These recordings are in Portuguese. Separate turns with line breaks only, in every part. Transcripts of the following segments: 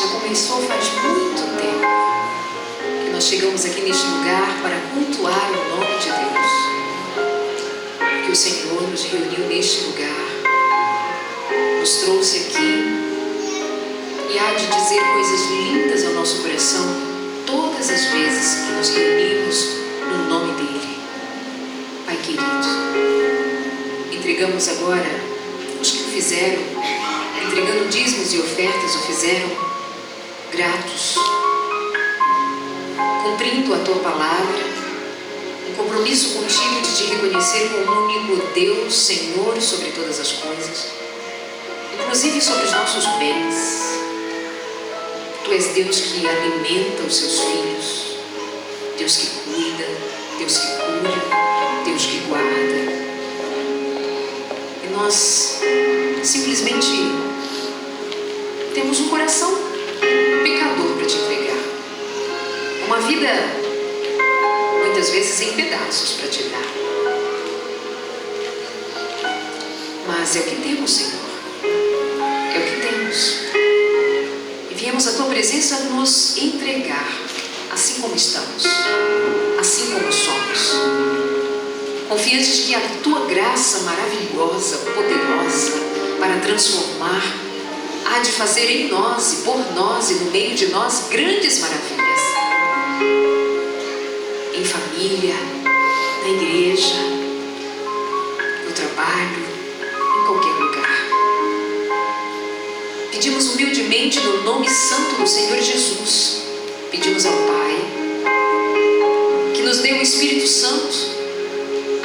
já começou faz muito tempo, que nós chegamos aqui neste lugar para cultuar o nome de Deus, que o Senhor nos reuniu neste lugar, nos trouxe aqui e há de dizer coisas lindas ao nosso coração todas as vezes que nos reunimos no nome dEle. Pai querido, entregamos agora os que o fizeram, entregando dízimos e ofertas, o fizeram gratos, cumprindo a Tua palavra, um compromisso contigo de Te reconhecer como o único Deus, Senhor sobre todas as coisas, inclusive sobre os nossos bens. Tu és Deus que alimenta os Seus filhos, Deus que cuida, Deus que cura, Deus que guarda. E nós simplesmente temos um coração pecador para Te entregar, uma vida muitas vezes em pedaços para Te dar, mas é o que temos, Senhor, é o que temos. Viemos à Tua presença nos entregar, assim como estamos, assim como somos, confiantes de que a Tua graça maravilhosa, poderosa, para transformar, há de fazer em nós e por nós e no meio de nós grandes maravilhas, em família, na igreja, no trabalho, em qualquer lugar. Pedimos humildemente no nome santo do Senhor Jesus, pedimos ao Pai que nos dê o Espírito Santo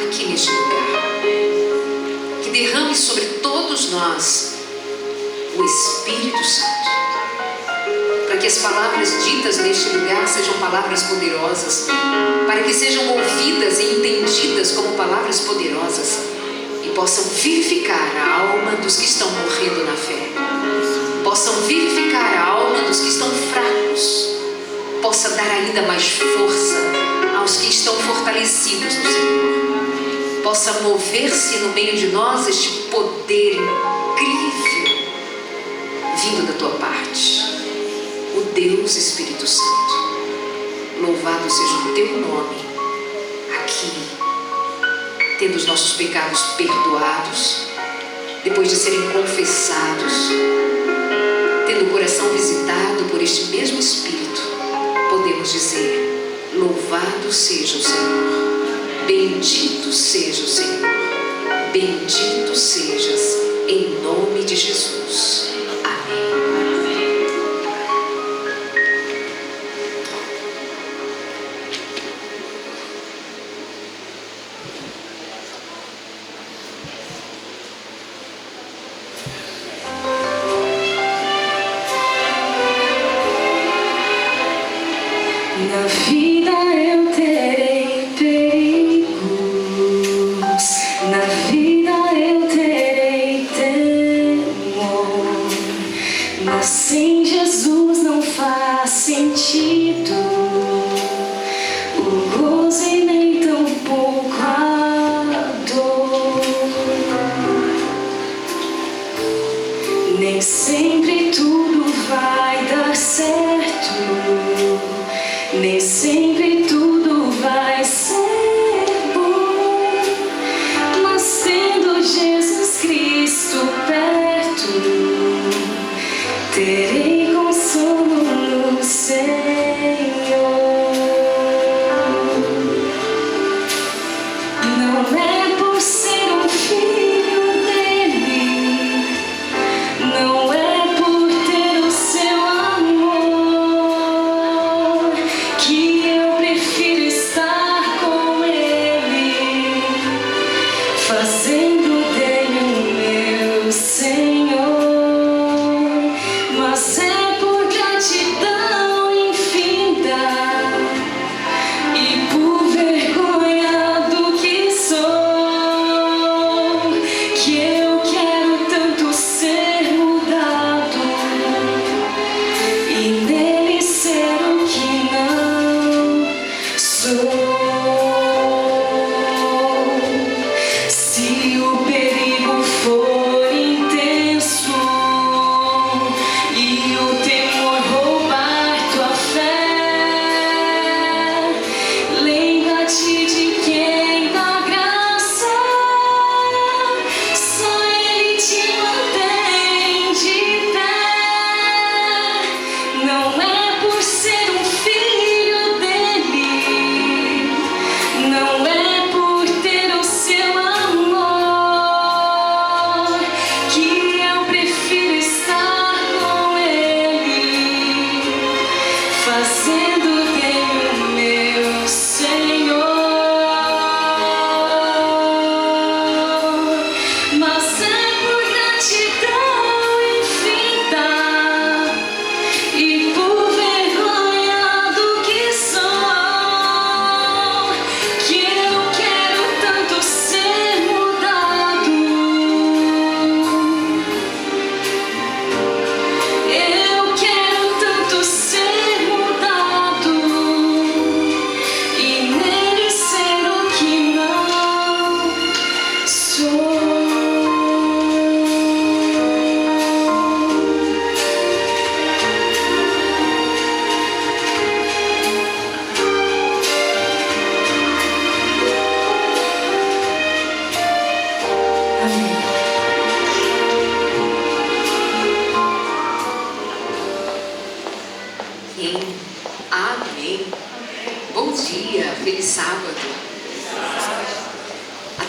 aqui neste lugar, que derrame sobre todos nós o Espírito Santo, para que as palavras ditas neste lugar sejam palavras poderosas, para que sejam ouvidas e entendidas como palavras poderosas e possam vivificar a alma dos que estão morrendo na fé, possam vivificar a alma dos que estão fracos, possa dar ainda mais força aos que estão fortalecidos no Senhor, possa mover-se no meio de nós este poder incrível vindo da Tua parte, o Deus Espírito Santo. Louvado seja o Teu nome aqui, tendo os nossos pecados perdoados, depois de serem confessados, tendo o coração visitado por este mesmo Espírito, podemos dizer: louvado seja o Senhor, bendito seja o Senhor, bendito sejas em nome de Jesus. Amém.
Na vida eu terei perigos, na vida eu terei temor, mas sem Jesus não faz sentido o gozo e nem tampouco a dor. Nem sempre tudo vai dar certo, nem sempre tudo vai ser bom, mas tendo Jesus Cristo perto, terei consolo no Senhor. Não é por ser um filho dele, não é por ter o seu amor, que eu prefiro estar com Ele, fazendo dele o meu Senhor. Mas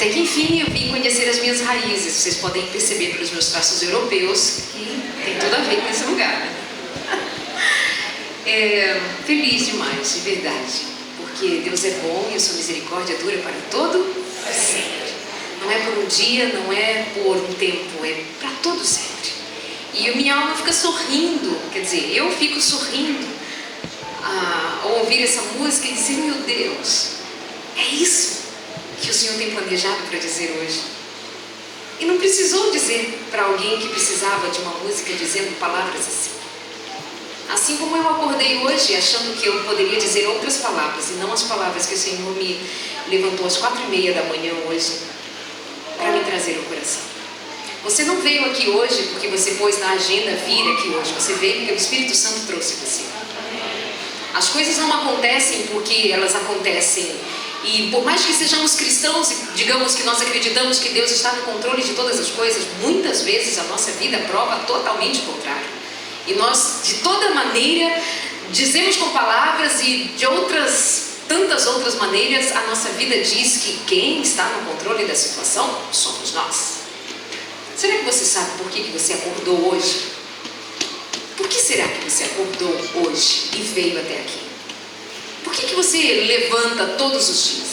Até que enfim eu vim conhecer as minhas raízes. Vocês podem perceber pelos meus traços europeus que tem tudo a ver com esse lugar. Feliz demais, de verdade. Porque Deus é bom e a sua misericórdia dura para todo sempre. Não é por um dia, não é por um tempo, é para todo sempre. E minha alma fica sorrindo, quer dizer, eu fico sorrindo ao ouvir essa música e dizer, meu Deus, é isso que o Senhor tem planejado para dizer hoje. E não precisou dizer para alguém que precisava de uma música dizendo palavras assim. Assim como eu acordei hoje achando que eu poderia dizer outras palavras e não as palavras que o Senhor me levantou às 4:30 da manhã hoje para me trazer ao coração. Você não veio aqui hoje porque você pôs na agenda vir aqui hoje. Você veio porque o Espírito Santo trouxe você. As coisas não acontecem porque elas acontecem. E por mais que sejamos cristãos e digamos que nós acreditamos que Deus está no controle de todas as coisas, muitas vezes a nossa vida prova totalmente o contrário. E nós, de toda maneira, dizemos com palavras e de tantas outras maneiras, a nossa vida diz que quem está no controle da situação somos nós. Será que você sabe por que você acordou hoje? Por que será que você acordou hoje e veio até aqui? Por que você levanta todos os dias?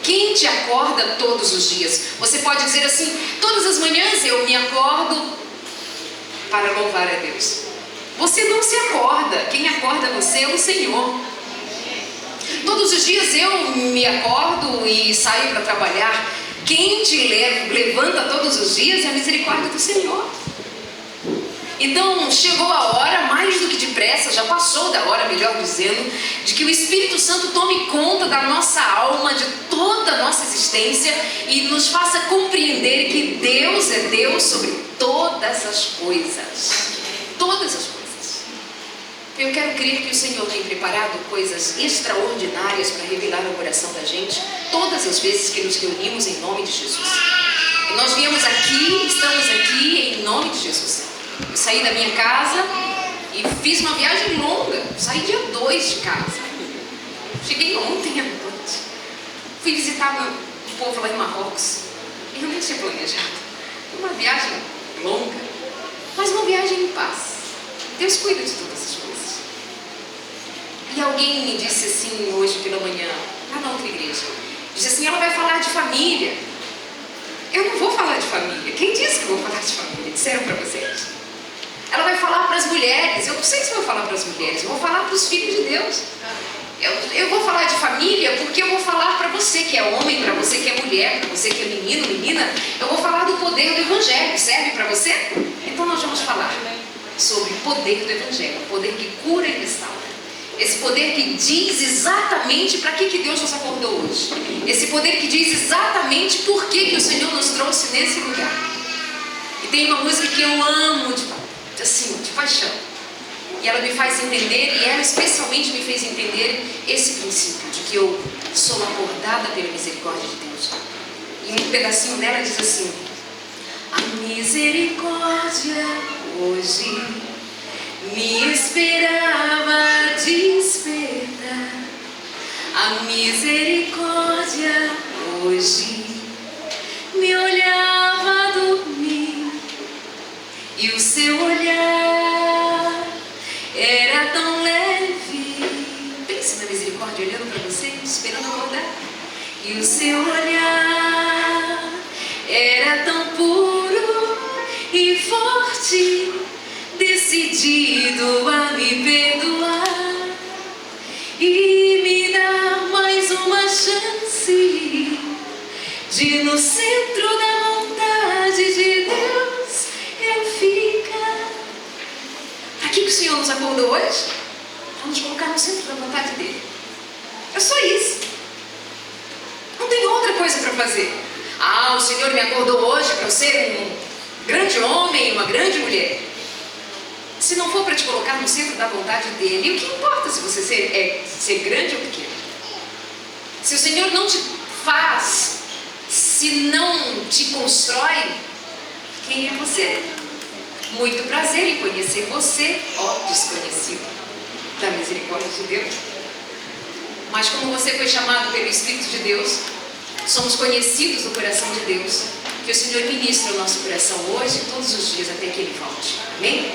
Quem te acorda todos os dias? Você pode dizer assim, todas as manhãs eu me acordo para louvar a Deus. Você não se acorda, quem acorda você é o Senhor. Todos os dias eu me acordo e saio para trabalhar. Quem te levanta todos os dias é a misericórdia do Senhor. Então chegou a hora, mais do que depressa, já passou da hora, melhor dizendo, de que o Espírito Santo tome conta da nossa alma, de toda a nossa existência e nos faça compreender que Deus é Deus sobre todas as coisas. Todas as coisas. Eu quero crer que o Senhor tem preparado coisas extraordinárias para revelar no coração da gente todas as vezes que nos reunimos em nome de Jesus. E nós viemos aqui, estamos aqui em nome de Jesus. Eu saí da minha casa e fiz uma viagem longa. Saí dia 2 de casa. Cheguei ontem à noite. Fui visitar o povo lá em Marrocos. Eu nem tinha planejado. Uma viagem longa, mas uma viagem em paz. Deus cuida de todas as coisas. E alguém me disse assim hoje pela manhã, lá na outra igreja, disse assim, ela vai falar de família. Eu não vou falar de família. Quem disse que eu vou falar de família? Disseram para vocês. Ela vai falar para as mulheres. Eu não sei se eu vou falar para as mulheres. Eu vou falar para os filhos de Deus. Eu vou falar de família porque eu vou falar para você que é homem, para você que é mulher, para você que é menino, menina. Eu vou falar do poder do Evangelho. Serve para você? Então nós vamos falar sobre o poder do Evangelho. O poder que cura e restaura. Esse poder que diz exatamente para que Deus nos acordou hoje. Esse poder que diz exatamente por que o Senhor nos trouxe nesse lugar. E tem uma música que eu amo de paixão. E ela me faz entender, e ela especialmente me fez entender esse princípio de que eu sou acordada pela misericórdia de Deus. E um pedacinho dela diz assim: a misericórdia hoje me esperava despertar. A misericórdia hoje me olhava dormir, e o seu olhar era tão leve. Pense na misericórdia olhando para você, esperando acordar. E o seu olhar era tão puro e forte, decidido a me perdoar e me dar mais uma chance de no centro da vontade de Deus eu ficar. Para que o Senhor nos acordou hoje? Para nos colocar no centro da vontade dele. É só isso. Não tem outra coisa para fazer. Ah, o Senhor me acordou hoje para eu ser um grande homem, uma grande mulher. Se não for para te colocar no centro da vontade dele, o que importa se você ser grande ou pequeno? Se o Senhor não te faz, se não te constrói, quem é você? Muito prazer em conhecer você, ó desconhecido da misericórdia de Deus. Mas como você foi chamado pelo Espírito de Deus, somos conhecidos do coração de Deus. Que o Senhor ministre o nosso coração hoje e todos os dias até que Ele volte. Amém?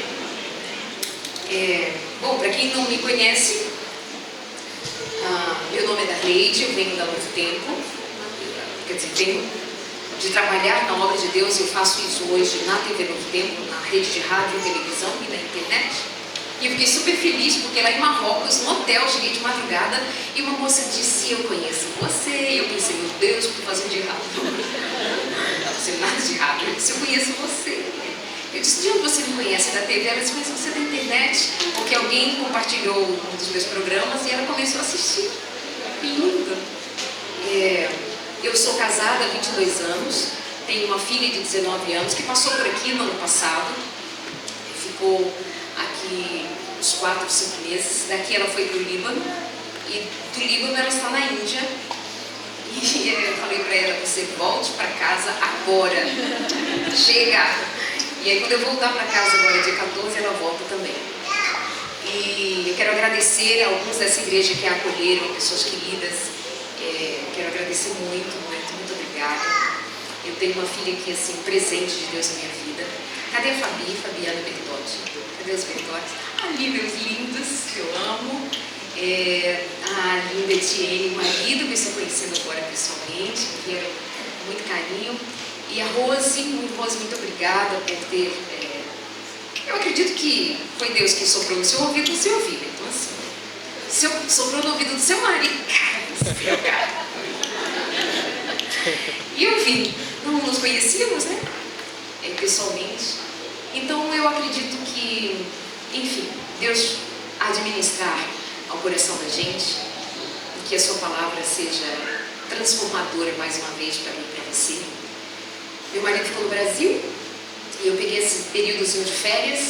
Bom, para quem não me conhece, meu nome é Darleide, eu venho da Novo Tempo. Quer dizer, venho de trabalhar na obra de Deus. Eu faço isso hoje na TV Novo Tempo, na rede de rádio e televisão e na internet. E eu fiquei super feliz porque lá em Marrocos, no hotel, cheguei de madrugada e uma moça disse: eu conheço você. E eu pensei: meu Deus, o que eu fazendo de errado? Não fazendo nada de errado. Eu disse: eu conheço você. Eu disse: de onde você me conhece? Da TV? Ela disse: mas você é da internet? Porque alguém compartilhou um dos meus programas e ela começou a assistir. Que lindo! Eu sou casada há 22 anos, tenho uma filha de 19 anos que passou por aqui no ano passado, ficou aqui uns 4 ou 5 meses. Daqui ela foi para o Líbano e do Líbano ela está na Índia. E eu falei para ela: você volte para casa agora, chega! E aí quando eu voltar para casa agora, dia 14, ela volta também. E eu quero agradecer a alguns dessa igreja que a acolheram, pessoas queridas. Quero agradecer muito, muito obrigada. Eu tenho uma filha que, assim, presente de Deus na minha vida. Cadê a Fabiana Bertotti? Cadê os Bertotti? Ali, meus lindos, que eu amo. A linda Etienne, o marido, que eu estou conhecendo agora pessoalmente, que quero muito carinho. E a Rose, muito obrigada por ter... eu acredito que foi Deus que soprou no seu ouvido, no seu ouvido. Então, assim, soprou no ouvido do seu marido, cara. E eu vi, não nos conhecíamos, né? Pessoalmente. Então eu acredito que, enfim, Deus administrar ao coração da gente, e que a sua palavra seja transformadora mais uma vez para mim e para você. Meu marido ficou no Brasil e eu peguei esse períodozinho de férias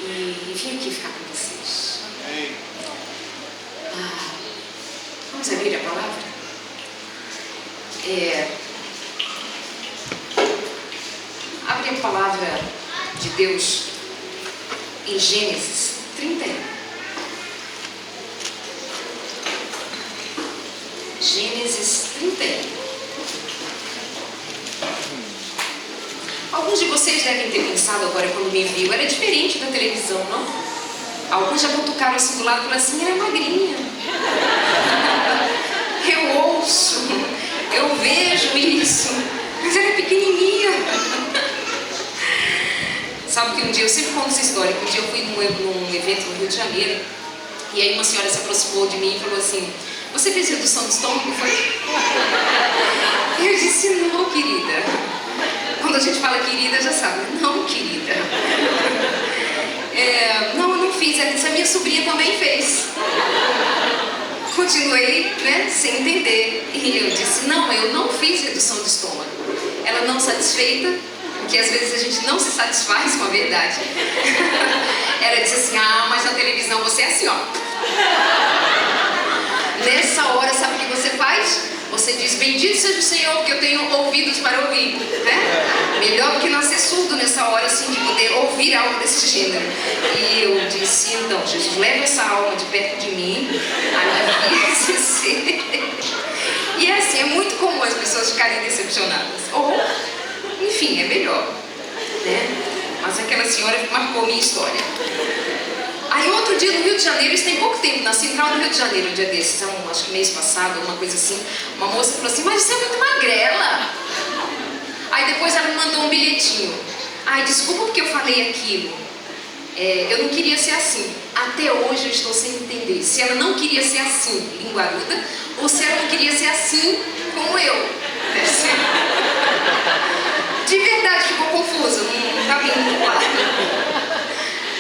e vim aqui ficar com vocês. Vamos abrir a palavra? Abre a palavra de Deus em Gênesis 31. Gênesis 31. Alguns de vocês devem ter pensado agora quando me viu, era diferente da televisão, não? Alguns já cutucaram assim do lado e falaram assim: ela é magrinha. Eu ouço, eu vejo isso, mas ela é pequenininha. Sabe que um dia, eu sempre conto essa história, que um dia eu fui num evento no Rio de Janeiro, e aí uma senhora se aproximou de mim e falou assim: você fez redução de estômago, foi? Eu disse: não, querida. Quando a gente fala querida, já sabe. Não, querida. Não, eu não fiz. Essa minha sobrinha também fez. Continuei, né, sem entender. E eu disse: não, eu não fiz redução de estômago. Ela não satisfeita, porque às vezes a gente não se satisfaz com a verdade. Ela disse assim: mas na televisão você é assim, ó. Nessa hora, sabe o que você faz? Você diz: bendito seja o Senhor, porque eu tenho ouvidos para ouvir, né? Melhor do que nascer surdo nessa hora, assim, de poder ouvir algo desse gênero. E eu disse: então, Jesus, leva essa alma de perto de mim, a minha vida. E é assim, é muito comum as pessoas ficarem decepcionadas. Ou, enfim, é melhor, né? Mas aquela senhora marcou minha história. Aí outro dia no Rio de Janeiro, isso tem pouco tempo, na central do Rio de Janeiro, um dia desses, acho que mês passado, alguma coisa assim, uma moça falou assim: mas você é muito magrela. Aí depois ela me mandou um bilhetinho: ai, desculpa porque eu falei aquilo, eu não queria ser assim. Até hoje eu estou sem entender se ela não queria ser assim, linguaruda, ou se ela não queria ser assim como eu. De verdade ficou confusa, não está vindo claro.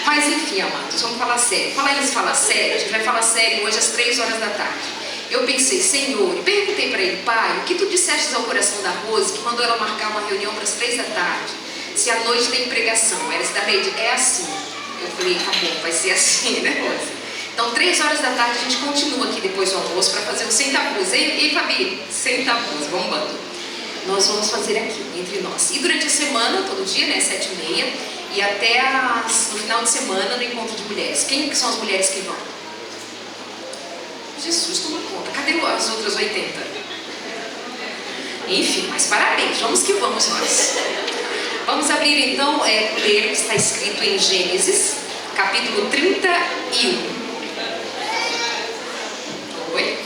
Mas enfim, amados, vamos falar sério. Falar sério, a gente vai falar sério hoje às 3 horas da tarde. Eu pensei: Senhor, e perguntei para ele: Pai, o que tu disseste ao coração da Rose, que mandou ela marcar uma reunião para as 3 da tarde, se à noite tem pregação? Ela disse: Darleide, é assim. Eu falei: tá bom, vai ser assim, né, Rose? Então 3 horas da tarde a gente continua aqui depois do almoço para fazer um sem tabus. Ei, Fabi, sem tabus, vamos bando. Nós vamos fazer aqui, entre nós. E durante a semana, todo dia, né, 7h30, e até no final de semana no encontro de mulheres. Quem que são as mulheres que vão? Jesus, toma conta. Cadê as outras 80? Enfim, mas parabéns, vamos que vamos nós. Vamos abrir então, ler o que está escrito em Gênesis, capítulo 31. Oi?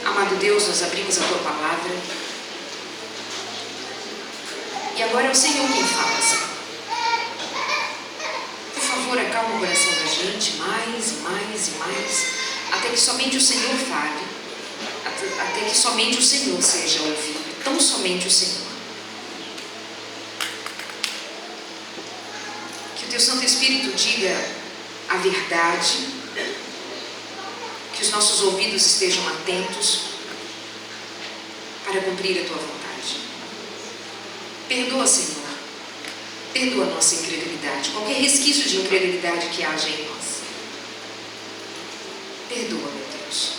Amado Deus, nós abrimos a Tua Palavra. E agora é o Senhor quem fala, Senhor. Por favor, acalma o coração da gente mais, mais e mais, até que somente o Senhor fale, até que somente o Senhor seja ouvido, tão somente o Senhor. Que o Teu Santo Espírito diga a verdade, que os nossos ouvidos estejam atentos para cumprir a Tua vontade. Perdoa, Senhor, perdoa a nossa incredulidade, qualquer resquício de incredulidade que haja em nós. Perdoa, meu Deus.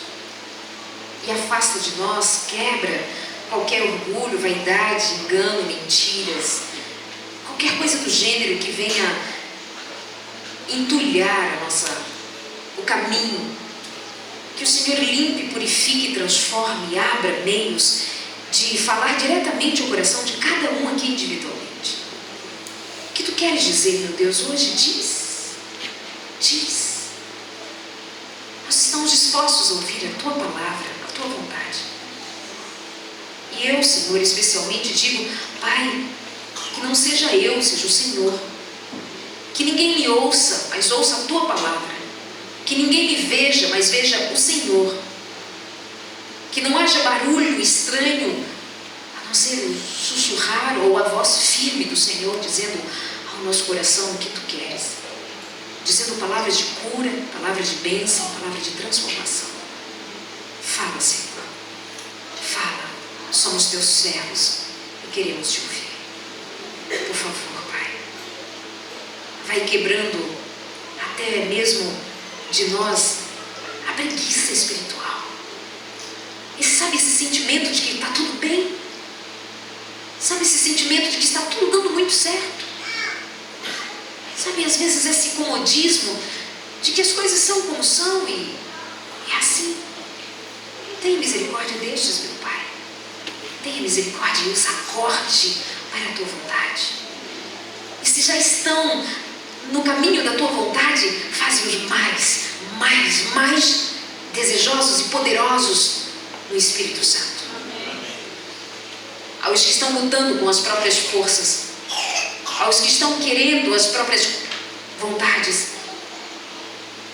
E afasta de nós, quebra qualquer orgulho, vaidade, engano, mentiras, qualquer coisa do gênero que venha entulhar o caminho. Que o Senhor limpe, purifique, transforme e abra meios de falar diretamente ao coração de cada um aqui individualmente. O que Tu queres dizer, meu Deus, hoje? Diz. Nós estamos dispostos a ouvir a Tua palavra, a Tua vontade. E eu, Senhor, especialmente digo, Pai, que não seja eu, seja o Senhor. Que ninguém me ouça, mas ouça a Tua palavra. Que ninguém me veja, mas veja o Senhor. Que não haja barulho estranho, a não ser o sussurrar ou a voz firme do Senhor, dizendo ao nosso coração o que Tu queres. Dizendo palavras de cura, palavras de bênção, palavras de transformação. Fala, Senhor. Fala. Somos Teus servos e queremos Te ouvir. Por favor, Pai. Vai quebrando até mesmo de nós a preguiça espiritual. E sabe esse sentimento de que está tudo bem? Sabe esse sentimento de que está tudo dando muito certo? Sabe, às vezes esse comodismo de que as coisas são como são e é assim. Tenha misericórdia destes, meu Pai. Tenha misericórdia e os acorde para a Tua vontade. E se já estão no caminho da Tua vontade, faze-os mais desejosos e poderosos no Espírito Santo. Aos que estão lutando com as próprias forças, aos que estão querendo as próprias vontades,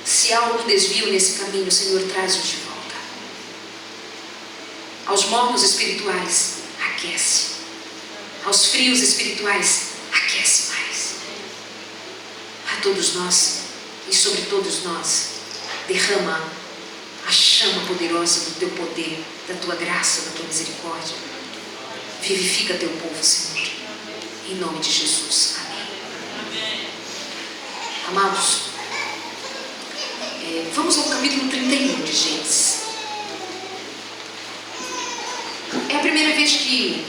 se há algum desvio nesse caminho, Senhor, traz-os de volta. Aos mornos espirituais, aquece. Aos frios espirituais, aquece mais. A todos nós e sobre todos nós, derrama a chama poderosa do Teu poder, da Tua graça, da Tua misericórdia. Vivifica Teu povo, Senhor. Em nome de Jesus. Amém. Amados, vamos ao capítulo 31 de Gênesis. É a primeira vez que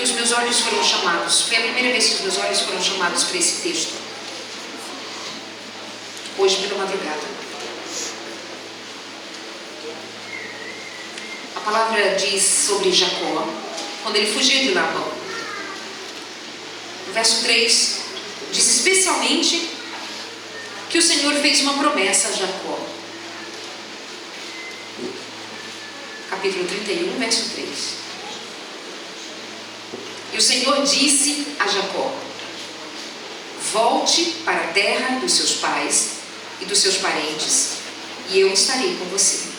os meus olhos foram chamados. Foi a primeira vez que os meus olhos foram chamados para esse texto. Hoje pela madrugada. A palavra diz sobre Jacó, quando ele fugiu de Labão. No verso 3, diz especialmente que o Senhor fez uma promessa a Jacó. Capítulo 31, verso 3. E o Senhor disse a Jacó: volte para a terra dos seus pais e dos seus parentes, e eu estarei com você.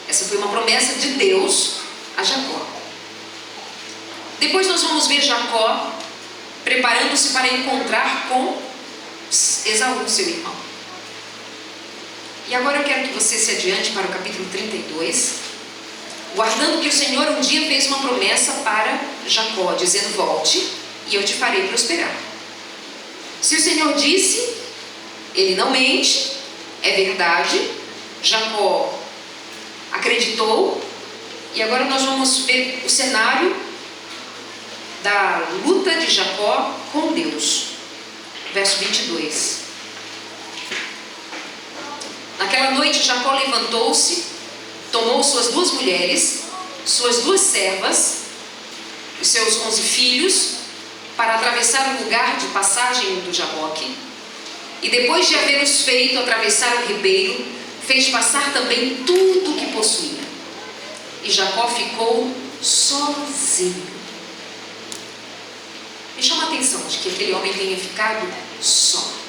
Essa foi uma promessa de Deus a Jacó. Depois nós vamos ver Jacó preparando-se para encontrar com Esaú, seu irmão. E agora eu quero que você se adiante para o capítulo 32, guardando que o Senhor um dia fez uma promessa para Jacó, dizendo: volte e eu te farei prosperar. Se o Senhor disse, Ele não mente, é verdade. Jacó acreditou. E agora nós vamos ver o cenário da luta de Jacó com Deus. Verso 22. Naquela noite Jacó levantou-se, tomou suas 2 mulheres, suas 2 servas, os seus 11 filhos, para atravessar o lugar de passagem do Jaboque. E depois de haver-os feito atravessar o ribeiro, fez passar também tudo o que possuía. E Jacó ficou sozinho. Me chama a atenção de que aquele homem tenha ficado só.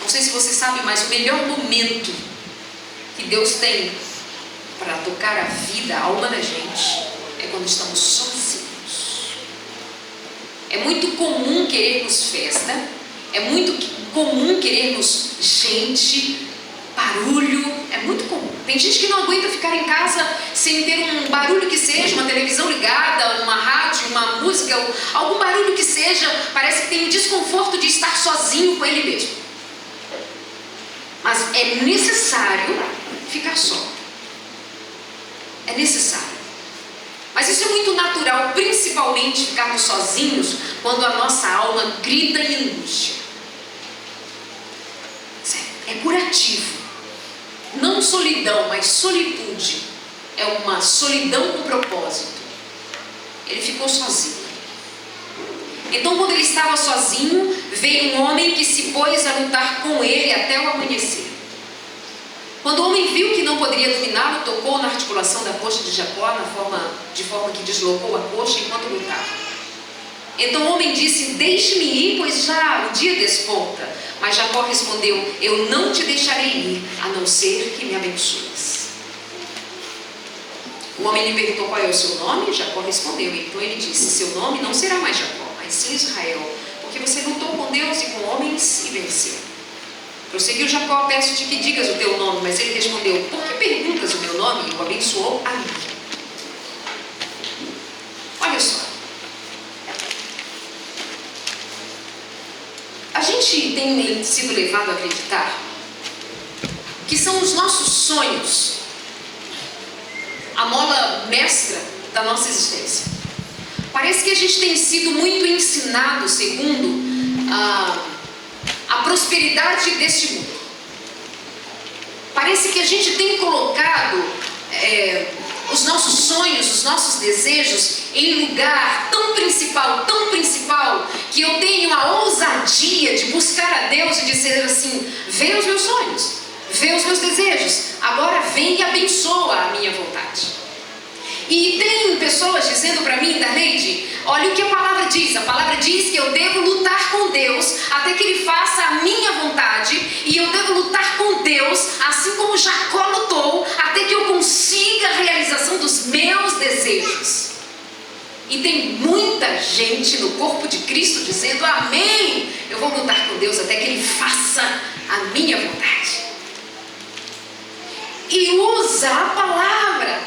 Não sei se você sabe, mas o melhor momento que Deus tem para tocar a vida, a alma da gente, é quando estamos sozinhos. É muito comum querermos festa, é muito comum querermos gente, barulho, é muito comum. Tem gente que não aguenta ficar em casa sem ter um barulho que seja, uma televisão ligada, uma rádio, uma música, algum barulho que seja, parece que tem um desconforto de estar sozinho com ele mesmo. Mas é necessário ficar só. É necessário. Mas isso é muito natural, principalmente ficarmos sozinhos quando a nossa alma grita em angústia. É curativo. Não solidão, mas solitude. É uma solidão com propósito. Ele ficou sozinho. Então, quando ele estava sozinho, veio um homem que se pôs a lutar com ele até o amanhecer. Quando o homem viu que não poderia dominá-lo, tocou na articulação da coxa de Jacó, de forma que deslocou a coxa enquanto lutava. Então o homem disse: deixe-me ir, pois já o dia desponta. Mas Jacó respondeu: eu não te deixarei ir, a não ser que me abençoes. O homem lhe perguntou qual é o seu nome, Jacó respondeu. Então ele disse: seu nome não será mais Jacó, mas sim Israel, porque você lutou com Deus e com homens e venceu. Prosseguiu Jacó: peço-te que digas o teu nome. Mas ele respondeu: por que perguntas o meu nome? E o abençoou a mim. Olha só, a gente tem sido levado a acreditar que são os nossos sonhos a mola mestra da nossa existência. Parece que a gente tem sido muito ensinado segundo a prosperidade deste mundo. Parece que a gente tem colocado os nossos sonhos, os nossos desejos em lugar tão principal, que eu tenho a ousadia de buscar a Deus e dizer assim: vê os meus sonhos, vê os meus desejos, agora vem e abençoa a minha vontade. E tem pessoas dizendo para mim: Darleide, olha o que a palavra diz. A palavra diz que eu devo lutar com Deus até que Ele faça a minha vontade. E eu devo lutar com Deus, assim como Jacó lutou, até que eu consiga a realização dos meus desejos. E tem muita gente no corpo de Cristo dizendo: amém, eu vou lutar com Deus até que Ele faça a minha vontade. E usa a palavra,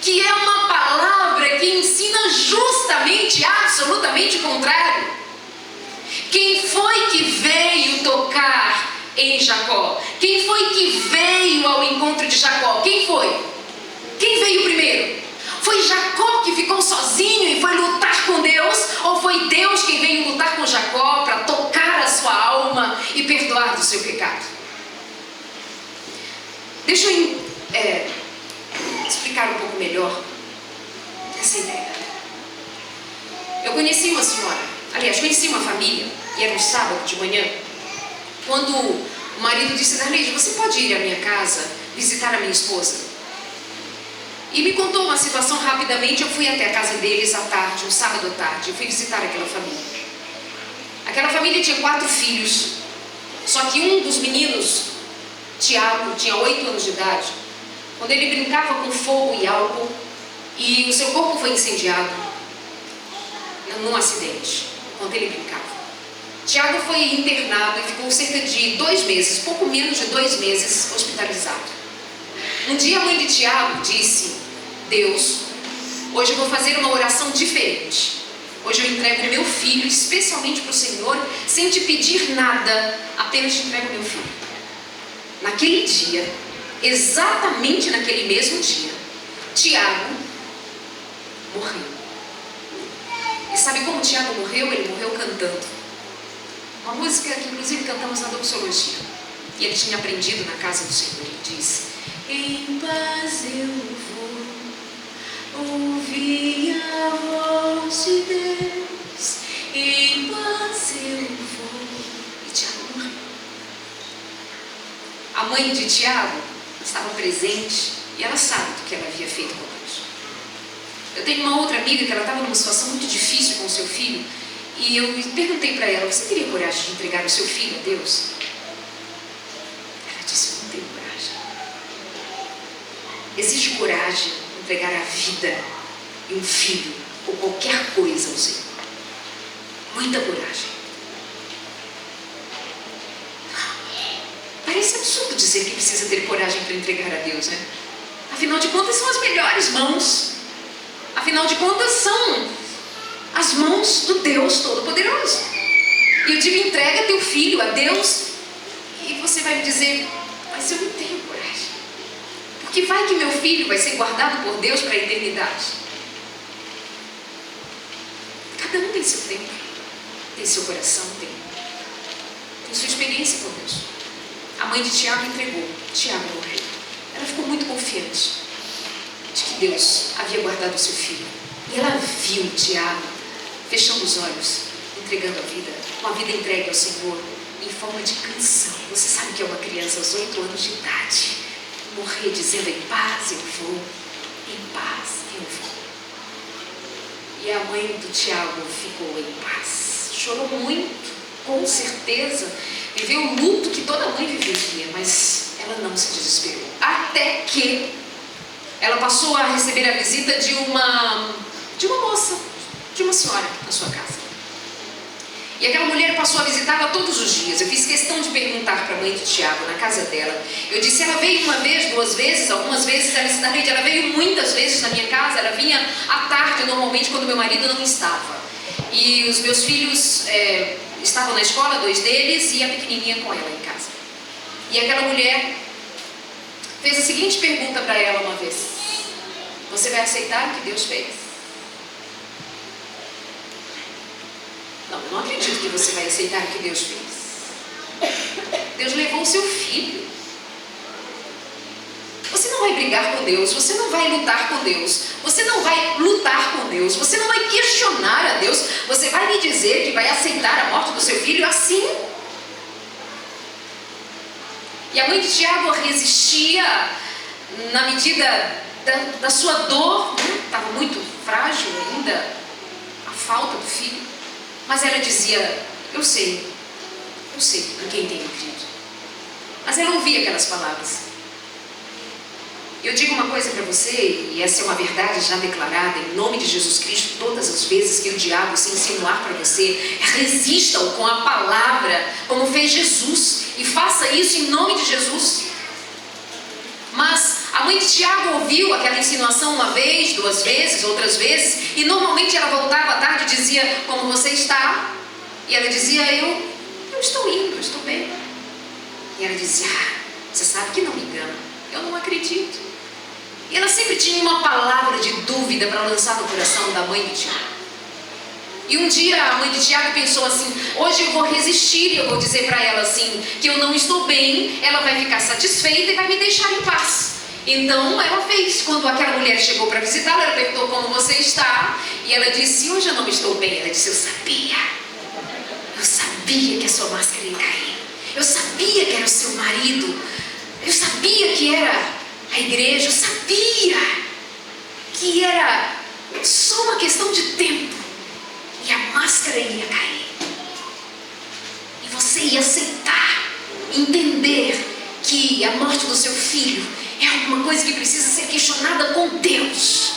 que é uma palavra que ensina justamente, absolutamente o contrário. Quem foi que veio tocar em Jacó? Quem foi que veio ao encontro de Jacó? Quem foi? Quem veio primeiro? Foi Jacó que ficou sozinho e foi lutar com Deus? Ou foi Deus quem veio lutar com Jacó para tocar a sua alma e perdoar do seu pecado? Deixa eu explicar um pouco melhor essa ideia. Eu conheci uma senhora, aliás, conheci uma família, e era um sábado de manhã, quando o marido disse: Darleide, você pode ir à minha casa visitar a minha esposa? E me contou uma situação rapidamente. Eu fui até a casa deles à tarde, um sábado à tarde, eu fui visitar aquela família. Aquela família tinha 4 filhos, só que um dos meninos, Tiago, tinha 8 anos de idade, quando ele brincava com fogo e álcool, e o seu corpo foi incendiado num acidente, quando ele brincava. Tiago foi internado e ficou cerca de 2 meses, pouco menos de 2 meses, hospitalizado. Um dia a mãe de Tiago disse: Deus, hoje eu vou fazer uma oração diferente. Hoje eu entrego meu filho especialmente para o Senhor, sem te pedir nada, apenas te entrego meu filho. Naquele dia, exatamente naquele mesmo dia, Tiago morreu. E sabe como Tiago morreu? Ele morreu cantando uma música que inclusive cantamos na doxologia. E ele tinha aprendido na casa do Senhor. Ele disse: em paz eu vou ouvir a voz de Deus. Em paz eu vou. E Tiago morreu. A mãe de Tiago estava presente e ela sabe do que ela havia feito com Deus. Eu tenho uma outra amiga que ela estava numa situação muito difícil com o seu filho. E eu perguntei para ela: você teria coragem de entregar o seu filho a Deus? Ela disse: eu não tenho coragem. Exige coragem entregar a vida e um filho ou qualquer coisa ao Senhor. Muita coragem. Parece absurdo dizer que precisa ter coragem para entregar a Deus, né? Afinal de contas, são as melhores mãos. Afinal de contas, são as mãos do Deus Todo-Poderoso. E eu digo: entrega teu filho a Deus. E você vai me dizer: mas eu não tenho coragem. Porque vai que meu filho vai ser guardado por Deus para a eternidade. Cada um tem seu tempo, tem seu coração, tem sua experiência com Deus. A mãe de Tiago entregou. Tiago morreu. Ela ficou muito confiante de que Deus havia guardado o seu filho. E ela viu Tiago fechando os olhos, entregando a vida, uma vida entregue ao Senhor em forma de canção. Você sabe que é uma criança aos 8 anos de idade morrer dizendo: em paz eu vou, em paz eu vou. E a mãe do Tiago ficou em paz. Chorou muito, com certeza. Viveu o luto que toda mãe viveria, mas ela não se desesperou. Até que ela passou a receber a visita de uma moça, de uma senhora na sua casa. E aquela mulher passou a visitá-la todos os dias. Eu fiz questão de perguntar para a mãe de Tiago, na casa dela. Eu disse: ela veio uma vez, 2 vezes, algumas vezes ela veio muitas vezes na minha casa. Ela vinha à tarde, normalmente, quando meu marido não estava. E os meus filhos estavam na escola, 2 deles, e a pequenininha com ela em casa. E aquela mulher fez a seguinte pergunta para ela uma vez: você vai aceitar o que Deus fez? Não, eu não acredito que você vai aceitar o que Deus fez. Deus levou o seu filho. Você não vai brigar com Deus, você não vai lutar com Deus, você não vai lutar com Deus, você não vai questionar a Deus, você vai me dizer que vai aceitar a morte do seu filho assim? E a mãe de Tiago resistia na medida da sua dor, né? Estava muito frágil ainda, a falta do filho. Mas ela dizia: eu sei em quem tenho crido. Mas ela ouvia aquelas palavras. Eu digo uma coisa para você, e essa é uma verdade já declarada em nome de Jesus Cristo: todas as vezes que o diabo se insinuar para você, resista-o com a palavra, como fez Jesus, e faça isso em nome de Jesus. Mas a mãe de Tiago ouviu aquela insinuação 1 vez, 2 vezes, outras vezes, e normalmente ela voltava à tarde e dizia: como você está? E ela dizia: eu estou indo, eu estou bem. E ela dizia: você sabe que não me engana, eu não acredito. E ela sempre tinha uma palavra de dúvida para lançar no coração da mãe de Tiago. E um dia a mãe de Tiago pensou assim: hoje eu vou resistir, eu vou dizer para ela assim que eu não estou bem, ela vai ficar satisfeita e vai me deixar em paz. Então ela fez. Quando aquela mulher chegou para visitá-la, ela perguntou: como você está? E ela disse: hoje eu não estou bem. Ela disse: eu sabia que a sua máscara ia cair, eu sabia que era o seu marido, eu sabia que era a igreja, eu sabia que era só uma questão de tempo e a máscara ia cair e você ia aceitar, entender que a morte do seu filho é alguma coisa que precisa ser questionada com Deus.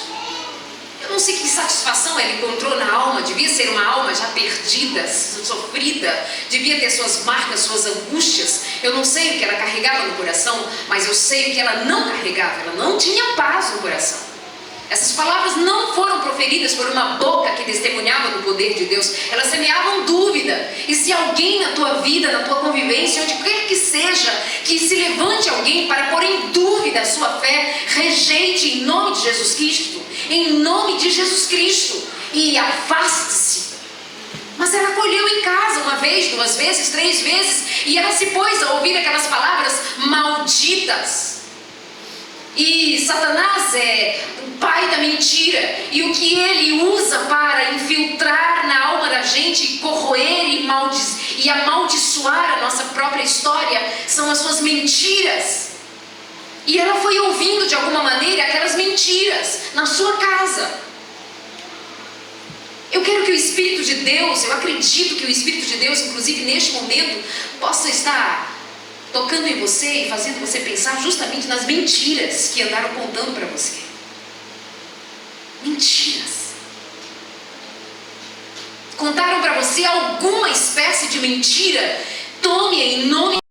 Eu não sei que satisfação ela encontrou na alma. Devia ser uma alma já perdida, sofrida, devia ter suas marcas, suas angústias. Eu não sei o que ela carregava no coração, mas eu sei o que ela não carregava. Ela não tinha paz no coração. Essas palavras não foram proferidas por uma boca que testemunhava do poder de Deus. Elas semeavam dúvida. E se alguém na tua vida, na tua convivência, onde quer que seja, que se levante alguém para pôr em dúvida a sua fé, rejeite em nome de Jesus Cristo. Em nome de Jesus Cristo. E afaste-se. Mas ela acolheu em casa uma vez, 2 vezes, 3 vezes, e ela se pôs a ouvir aquelas palavras malditas. E Satanás é o pai da mentira, e o que ele usa para infiltrar na alma da gente, corroer e amaldiçoar a nossa própria história, são as suas mentiras. E ela foi ouvindo de alguma maneira aquelas mentiras na sua casa. Eu quero que o Espírito de Deus, eu acredito que o Espírito de Deus, inclusive neste momento, possa estar tocando em você e fazendo você pensar justamente nas mentiras que andaram contando para você. Mentiras. Contaram para você alguma espécie de mentira. Tome em nome